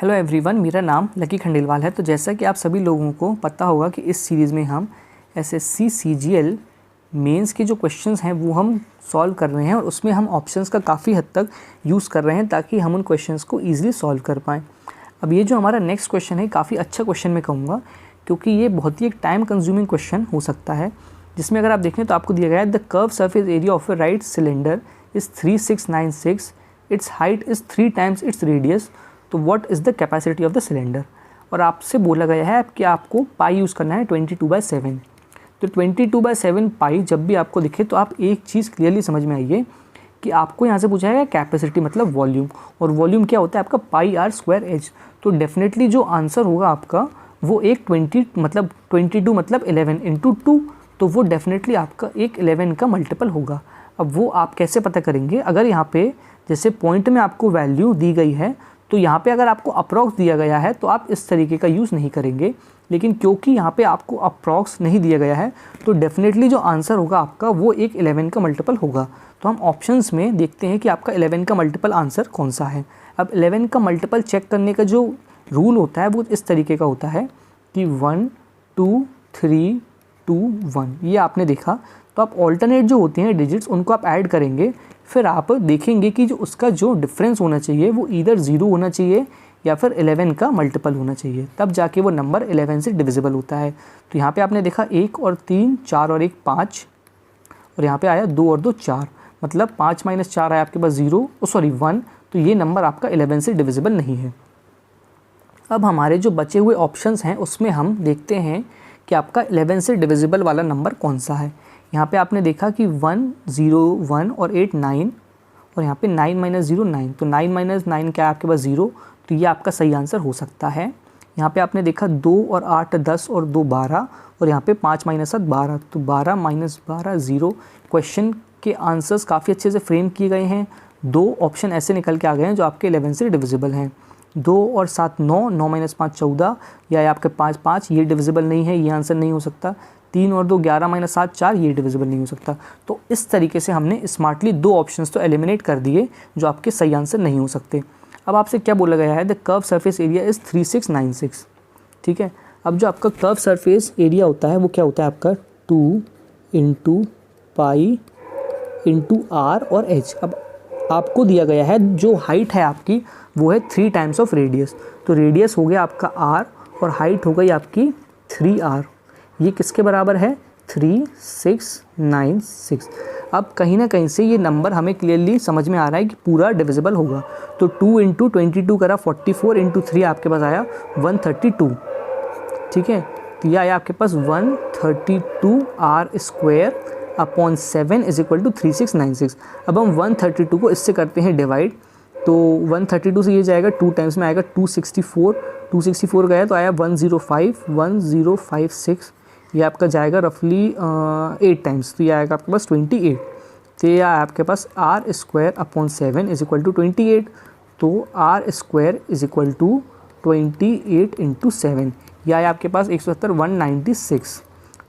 Hello everyone, मेरा नाम lucky Khandelwal है। तो जैसा कि आप सभी लोगों को पता होगा कि इस सीरीज़ में हम एसएससी सीजीएल मेंस के जो क्वेश्चंस हैं वो हम सॉल्व कर रहे हैं और उसमें हम ऑप्शंस का काफ़ी हद तक यूज़ कर रहे हैं ताकि हम उन क्वेश्चंस को ईजिली सॉल्व कर पाएँ। अब ये जो हमारा नेक्स्ट क्वेश्चन है काफ़ी अच्छा क्वेश्चन मैं कहूँगा, क्योंकि ये बहुत ही एक टाइम कंज्यूमिंग क्वेश्चन हो सकता है, जिसमें अगर आप देखें तो आपको दिया गया है the curve surface area of a right cylinder is 3696, its height is 3 times its radius, तो what is the capacity of the cylinder. और आपसे बोला गया है कि आपको पाई यूज़ करना है 22/7। तो 22/7 पाई जब भी आपको दिखे तो आप एक चीज़ क्लियरली समझ में आइए कि आपको यहाँ से पूछा है कैपेसिटी मतलब वॉल्यूम, और वॉल्यूम क्या होता है आपका पाई आर स्क्वायर एच। तो डेफिनेटली जो आंसर होगा आपका वो एक 22 मतलब 11 इंटू 2, तो वो डेफिनेटली आपका एक 11 का मल्टीपल होगा। अब वो आप कैसे पता करेंगे, अगर यहाँ पे जैसे पॉइंट में आपको वैल्यू दी गई है तो यहाँ पे अगर आपको अप्रॉक्स दिया गया है तो आप इस तरीके का यूज़ नहीं करेंगे, लेकिन क्योंकि यहाँ पे आपको अप्रॉक्स नहीं दिया गया है तो डेफिनेटली जो आंसर होगा आपका वो एक 11 का मल्टीपल होगा। तो हम ऑप्शंस में देखते हैं कि आपका 11 का मल्टीपल आंसर कौन सा है। अब 11 का मल्टीपल चेक करने का जो रूल होता है वो इस तरीके का होता है कि 1 2 3 2 1, ये आपने देखा। तो आप ऑल्टरनेट जो होते हैं डिजिट्स उनको आप ऐड करेंगे, फिर आप देखेंगे कि जो उसका जो डिफरेंस होना चाहिए वो ईदर 0 होना चाहिए या फिर 11 का मल्टीपल होना चाहिए, तब जाके वो नंबर 11 से डिविजिबल होता है। तो यहाँ पे आपने देखा 1 और 3, 4 और 1 5, और यहाँ पे आया 2 और 2 4, मतलब 5 - 4 आया आपके पास 1, तो ये नंबर आपका 11 से डिविजिबल नहीं है। अब हमारे जो बचे हुए ऑप्शंस हैं उसमें हम देखते हैं कि आपका 11 से डिविजिबल वाला नंबर कौन सा है। यहाँ पे आपने देखा कि 1 0 1 और 8 9, और यहाँ पे 9 - 0 9, तो 9 - 9 क्या है आपके पास 0, तो ये आपका सही आंसर हो सकता है। यहाँ पे आपने देखा 2 और 8 10 और 2 12, और यहाँ पे 5 - 7 12, तो 12 - 12 0। क्वेश्चन के आंसर्स काफ़ी अच्छे से फ्रेम किए गए हैं। 2 ऑप्शन ऐसे निकल के आ गए हैं जो आपके 11 से डिविजिबल हैं। 2 और 7 9, 9 - 5 14, या आपके 5 5, ये डिविजिबल नहीं है, ये आंसर नहीं हो सकता। 3 और 2 11 - 7 4, ये डिविजिबल नहीं हो सकता। तो इस तरीके से हमने स्मार्टली 2 ऑप्शंस तो एलिमिनेट कर दिए जो आपके सही आंसर नहीं हो सकते। अब आपसे क्या बोला गया है, the curve surface area is 3696, ठीक है। अब जो आपका कर्व सरफेस एरिया होता है वो क्या होता है आपका 2 × पाई × आर और एच। अब आपको दिया गया है जो हाइट है आपकी वो है 3 टाइम्स ऑफ रेडियस, तो रेडियस हो गया आपका आर और हाइट हो गई आपकी 3r। ये किसके बराबर है 3696। अब कहीं ना कहीं से ये नंबर हमें क्लियरली समझ में आ रहा है कि पूरा डिविजिबल होगा। तो 2 × 22 करा 44 × 3 आपके पास आया 132, ठीक है। तो ये आया आपके पास 132r² / 7 = 3696। अब हम 132 को इससे करते हैं डिवाइड, तो 132 से ये जाएगा 2 टाइम्स में आएगा 264 गया तो आया 1056, ये आपका जाएगा रफली 8 टाइम्स, तो ये आएगा आपके पास 28। तो ये आया आपके पास r² / 7 = 28, तो r² = 28 × 7, यह आया आपके पास 170 196।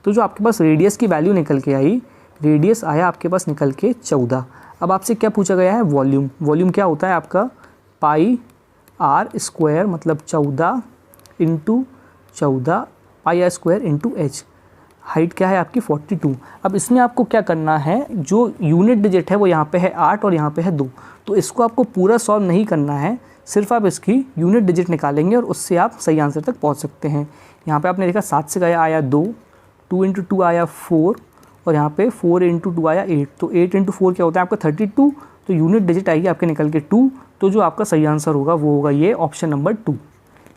तो जो आपके पास रेडियस की वैल्यू निकल के आई, रेडियस आया आपके पास निकल के 14। अब आपसे क्या पूछा गया है वॉल्यूम। वॉल्यूम क्या होता है आपका पाई r² मतलब 14 × 14 पाई r² × h। हाइट क्या है आपकी 42। अब इसमें आपको क्या करना है, जो यूनिट डिजिट है वो यहाँ पे है 8 और यहाँ पे है 2, तो इसको आपको पूरा सॉल्व नहीं करना है, सिर्फ आप इसकी यूनिट डिजिट निकालेंगे और उससे आप सही आंसर तक पहुँच सकते हैं। यहाँ पे आपने देखा 7 से गया आया 2, 2 × 2 आया 4, और यहाँ पे 4 × 2 आया 8, तो 8 × 4 क्या होता है आपका 32, तो यूनिट डिजिट आएगी आपके निकल के 2, तो जो आपका सही आंसर होगा वो होगा ये ऑप्शन नंबर 2,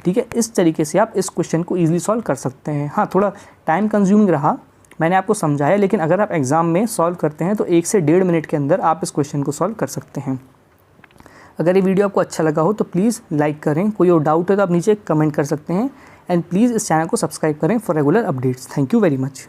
ठीक है। इस तरीके से आप इस क्वेश्चन को ईजिली सॉल्व कर सकते हैं। हाँ, थोड़ा टाइम कंज्यूमिंग रहा, मैंने आपको समझाया, लेकिन अगर आप एग्ज़ाम में सॉल्व करते हैं तो 1 से 1.5 मिनट के अंदर आप इस क्वेश्चन को सॉल्व कर सकते हैं। अगर ये वीडियो आपको अच्छा लगा हो तो प्लीज़ लाइक करें, कोई और डाउट है तो आप नीचे कमेंट कर सकते हैं, एंड प्लीज़ इस चैनल को सब्सक्राइब करें for regular updates. Thank you very much.